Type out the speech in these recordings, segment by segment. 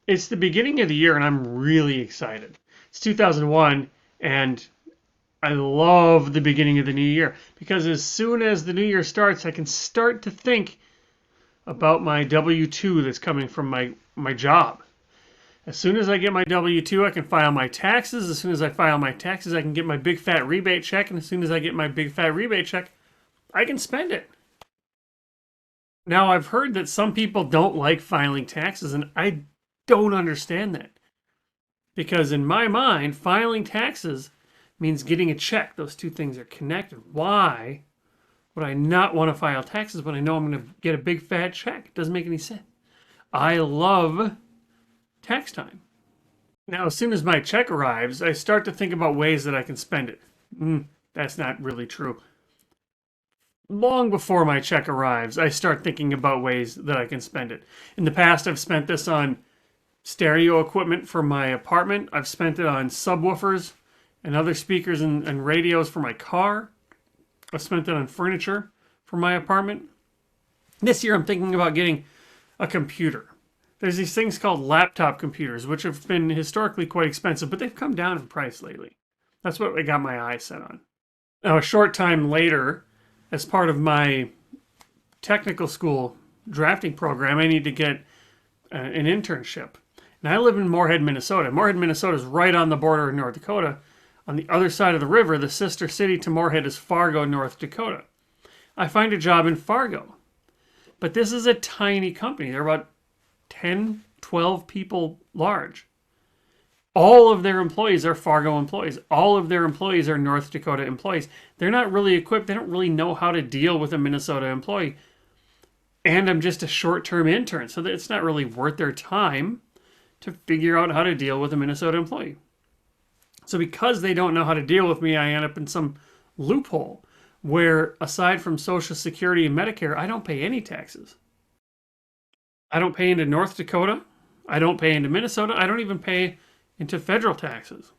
It's the beginning of the year and I'm really excited. It's 2001 and I love the beginning of the new year because as soon as the new year starts, I can start to think about my W-2 that's coming from my job. As soon as I get my W-2, I can file my taxes. As soon as I file my taxes, I can get my big fat rebate check. And as soon as I get my big fat rebate check, I can spend it. Now, I've heard that some people don't like filing taxes, and I don't understand that. Because in my mind, filing taxes means getting a check. Those two things are connected. Why would I not want to file taxes when I know I'm going to get a big fat check? It doesn't make any sense. I love tax time. Now, as soon as my check arrives, I start to think about ways that I can spend it. That's not really true. Long before my check arrives, I start thinking about ways that I can spend it. In the past, I've spent this on stereo equipment for my apartment. I've spent it on subwoofers and other speakers and radios for my car. I've spent it on furniture for my apartment. This year, I'm thinking about getting a computer. There's these things called laptop computers, which have been historically quite expensive, but they've come down in price lately. That's what I got my eye set on. Now, a short time later, as part of my technical school drafting program, I need to get an internship. And I live in Moorhead, Minnesota. Moorhead, Minnesota is right on the border of North Dakota. On the other side of the river, the sister city to Moorhead is Fargo, North Dakota. I find a job in Fargo. But this is a tiny company. They're about 10, 12 people large. All of their employees are Fargo employees. All of their employees are North Dakota employees. They're not really equipped. They don't really know how to deal with a Minnesota employee. And I'm just a short-term intern, so it's not really worth their time to figure out how to deal with a Minnesota employee. So because they don't know how to deal with me, I end up in some loophole where, aside from Social Security and Medicare, I don't pay any taxes. I don't pay into North Dakota. I don't pay into Minnesota. I don't even pay into federal taxes.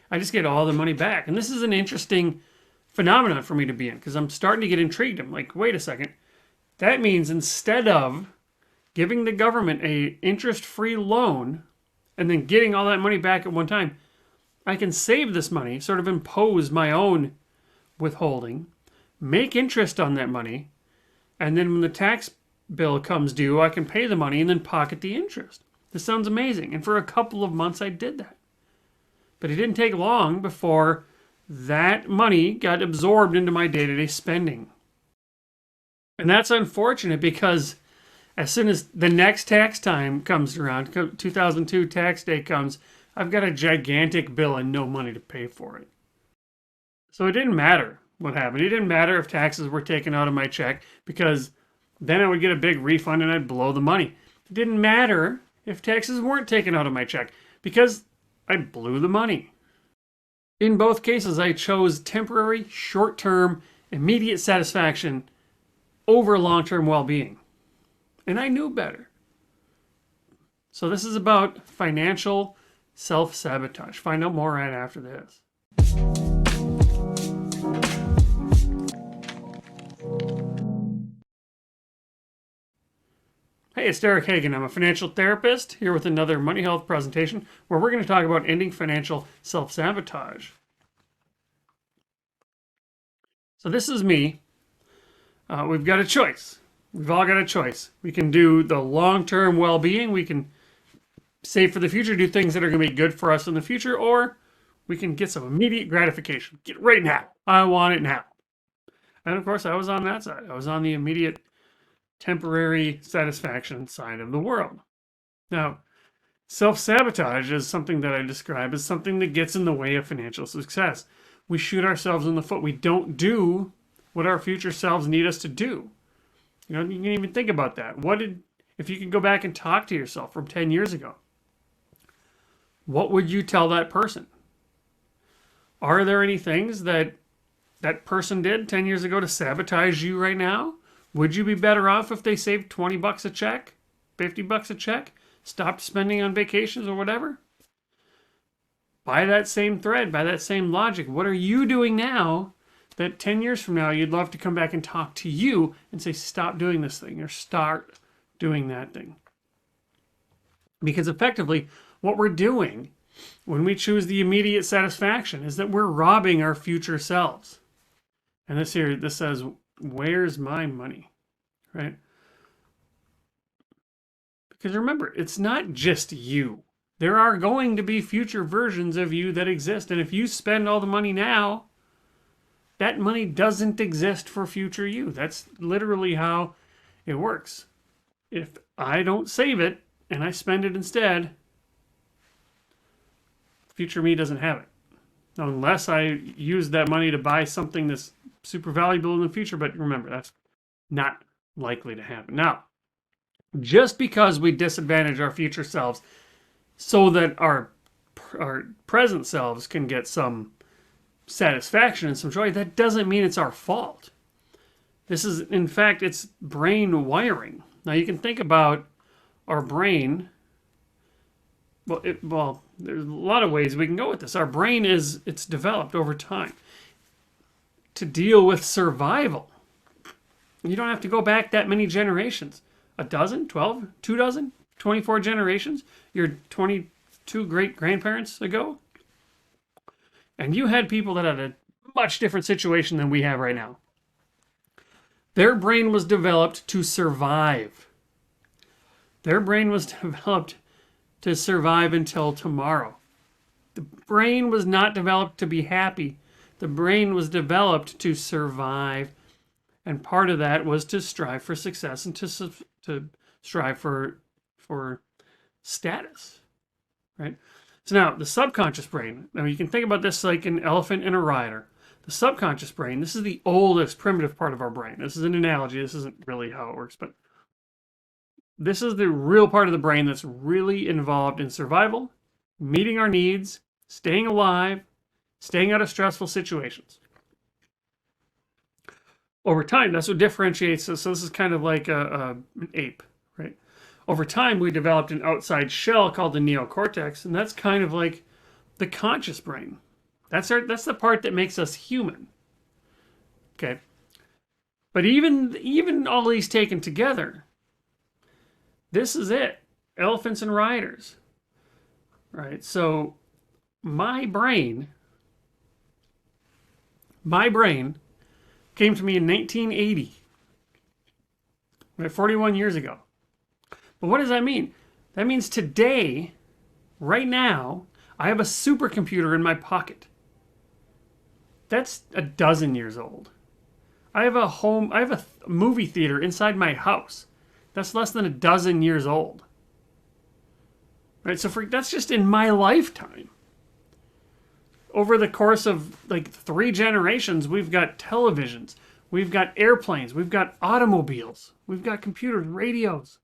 I just get all the money back. And this is an interesting phenomenon for me to be in because I'm starting to get intrigued. I'm like, wait a second. That means instead of giving the government a interest-free loan and then getting all that money back at one time, I can save this money, sort of impose my own withholding, make interest on that money, and then when the tax bill comes due, I can pay the money and then pocket the interest. This sounds amazing. And for a couple of months, I did that. But it didn't take long before that money got absorbed into my day-to-day spending. And that's unfortunate because as soon as the next tax time comes around, 2002 tax day comes, I've got a gigantic bill and no money to pay for it. So it didn't matter what happened. It didn't matter if taxes were taken out of my check because then I would get a big refund and I'd blow the money. It didn't matter if taxes weren't taken out of my check because I blew the money. In both cases, I chose temporary, short-term, immediate satisfaction over long-term well-being. And I knew better. So this is about financial self-sabotage. Find out more right after this. Hey, it's Derek Hagan. I'm a financial therapist here with another Money Health presentation where we're going to talk about ending financial self-sabotage. So this is me. We've got a choice. We've all got a choice. We can do the long-term well-being. We can save for the future, do things that are going to be good for us in the future, or we can get some immediate gratification. Get it right now. I want it now. And of course, I was on that side. I was on the immediate temporary satisfaction side of the world. Now, self-sabotage is something that I describe as something that gets in the way of financial success. We shoot ourselves in the foot. We don't do what our future selves need us to do. You know, you can even think about that. If you could go back and talk to yourself from 10 years ago, what would you tell that person? Are there any things that that person did 10 years ago to sabotage you right now? Would you be better off if they saved 20 bucks a check, 50 bucks a check, stopped spending on vacations or whatever? By that same thread, by that same logic, what are you doing now that 10 years from now you'd love to come back and talk to you and say, stop doing this thing or start doing that thing? Because effectively, what we're doing when we choose the immediate satisfaction is that we're robbing our future selves. And this says, where's my money? Right? Because remember, it's not just you. There are going to be future versions of you that exist. And if you spend all the money now, that money doesn't exist for future you. That's literally how it works. If I don't save it and I spend it instead, future me doesn't have it. Now, unless I use that money to buy something that's super valuable in the future, but remember, that's not likely to happen. Now, just because we disadvantage our future selves so that our present selves can get some satisfaction and some joy, that doesn't mean it's our fault. This is, in fact, it's brain wiring. Now, you can think about our brain. Well, there's a lot of ways we can go with this. Our brain it's developed over time to deal with survival. You don't have to go back that many generations. A dozen, 12, 2 dozen, 24 generations. Your 22 great-grandparents ago. And you had people that had a much different situation than we have right now. Their brain was developed to survive. Their brain was developed to survive until tomorrow. The brain was not developed to be happy. The brain was developed to survive. And part of that was to strive for success and to strive for status, right? So now, the subconscious brain, now you can think about this like an elephant and a rider. The subconscious brain, this is the oldest primitive part of our brain. This is an analogy. This isn't really how it works, but this is the real part of the brain that's really involved in survival, meeting our needs, staying alive, staying out of stressful situations. Over time, that's what differentiates us. So this is kind of like an ape, right? Over time, we developed an outside shell called the neocortex, and that's kind of like the conscious brain. That's the part that makes us human. Okay. But even all these taken together, this is it. Elephants and riders. Right? So my brain came to me in 1980. Right, 41 years ago. But what does that mean? That means today, right now, I have a supercomputer in my pocket. That's a dozen years old. I have a movie theater inside my house. That's less than a dozen years old. Right? So that's just in my lifetime. Over the course of like 3 generations, we've got televisions, we've got airplanes, we've got automobiles, we've got computers, radios.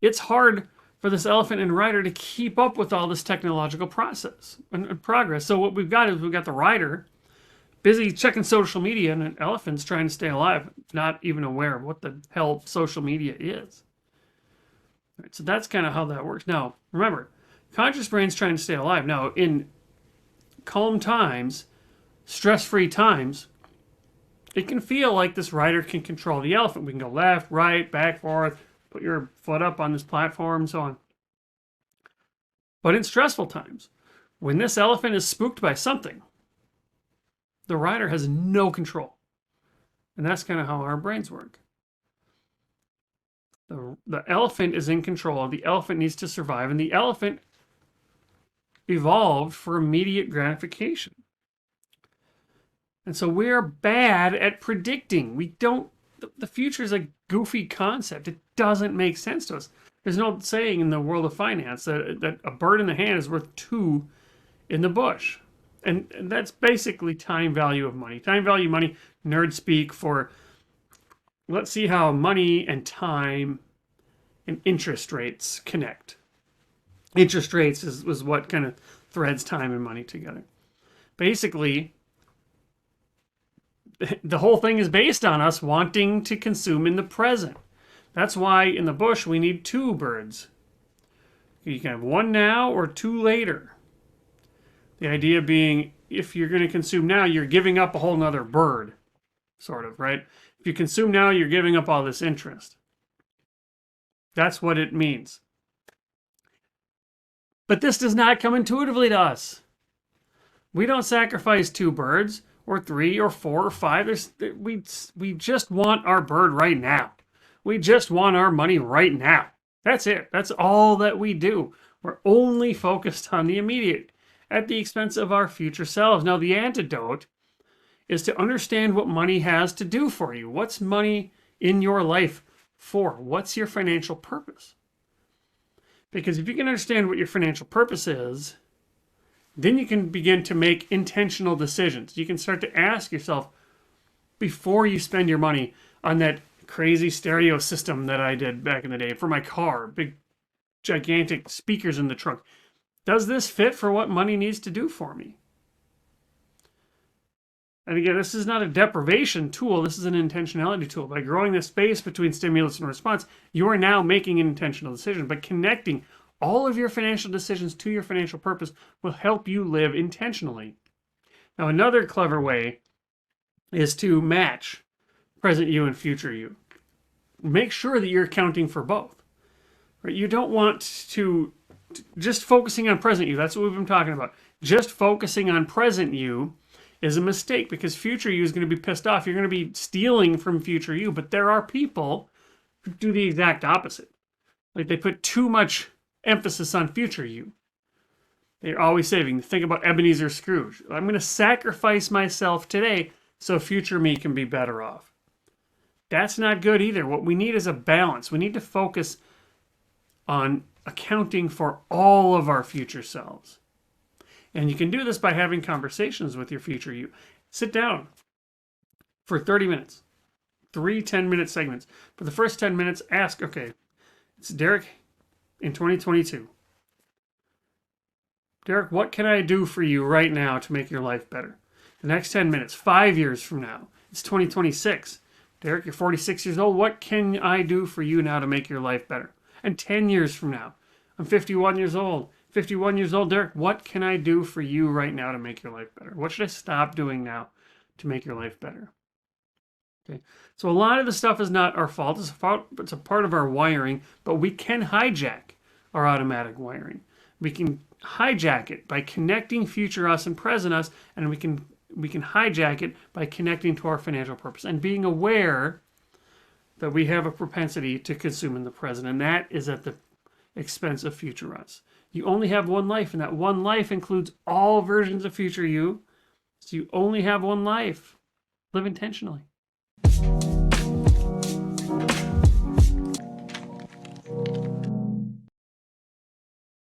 It's hard for this elephant and rider to keep up with all this technological process and progress. So what we've got is we've got the rider busy checking social media and an elephant's trying to stay alive, not even aware of what the hell social media is. Right, so that's kind of how that works. Now, remember, conscious brain's trying to stay alive. Now, in calm times, stress-free times, it can feel like this rider can control the elephant. We can go left, right, back, forth, put your foot up on this platform, and so on. But in stressful times, when this elephant is spooked by something, the rider has no control. And that's kind of how our brains work. The elephant is in control. The elephant needs to survive. And the elephant evolved for immediate gratification. And so we're bad at predicting. The future is a goofy concept. It doesn't make sense to us. There's no saying in the world of finance that a bird in the hand is worth 2 in the bush. And that's basically time value of money. Time value money, nerd speak for, let's see how money and time and interest rates connect. Interest rates was what kind of threads time and money together. Basically, the whole thing is based on us wanting to consume in the present. That's why in the bush we need 2 birds. You can have 1 now or 2 later. The idea being, if you're going to consume now, you're giving up a whole nother bird, sort of, right? If you consume now, you're giving up all this interest. That's what it means. But this does not come intuitively to us. We don't sacrifice 2 birds or 3 or 4 or 5. We just want our bird right now. We just want our money right now. That's it. That's all that we do. We're only focused on the immediate at the expense of our future selves. Now, the antidote is to understand what money has to do for you. What's money in your life for? What's your financial purpose? Because if you can understand what your financial purpose is, then you can begin to make intentional decisions. You can start to ask yourself, before you spend your money on that crazy stereo system that I did back in the day for my car, big gigantic speakers in the trunk, does this fit for what money needs to do for me? And again, this is not a deprivation tool. This is an intentionality tool. By growing the space between stimulus and response, you are now making an intentional decision. But connecting all of your financial decisions to your financial purpose will help you live intentionally. Now, another clever way is to match present you and future you. Make sure that you're accounting for both. Right? You don't want to just focusing on present you. That's what we've been talking about. Just focusing on present you is a mistake, because future you is going to be pissed off. You're going to be stealing from future you. But there are people who do the exact opposite. Like, they put too much emphasis on future you. They're always saving. Think about Ebenezer Scrooge. I'm going to sacrifice myself today so future me can be better off. That's not good either. What we need is a balance. We need to focus on accounting for all of our future selves. And you can do this by having conversations with your future you. Sit down for 30 minutes, 3 10-minute segments. For the first 10 minutes, ask, okay, it's Derek in 2022. Derek, what can I do for you right now to make your life better? The next 10 minutes, 5 years from now, it's 2026. Derek, you're 46 years old. What can I do for you now to make your life better? And 10 years from now, I'm 51 years old. 51 years old, Derek, what can I do for you right now to make your life better? What should I stop doing now to make your life better? Okay. So a lot of the stuff is not our fault. It's a part of our wiring, but we can hijack our automatic wiring. We can hijack it by connecting future us and present us, and we can hijack it by connecting to our financial purpose and being aware that we have a propensity to consume in the present, and that is at the expense of future us. You only have one life, and that one life includes all versions of future you. So you only have one life. Live intentionally.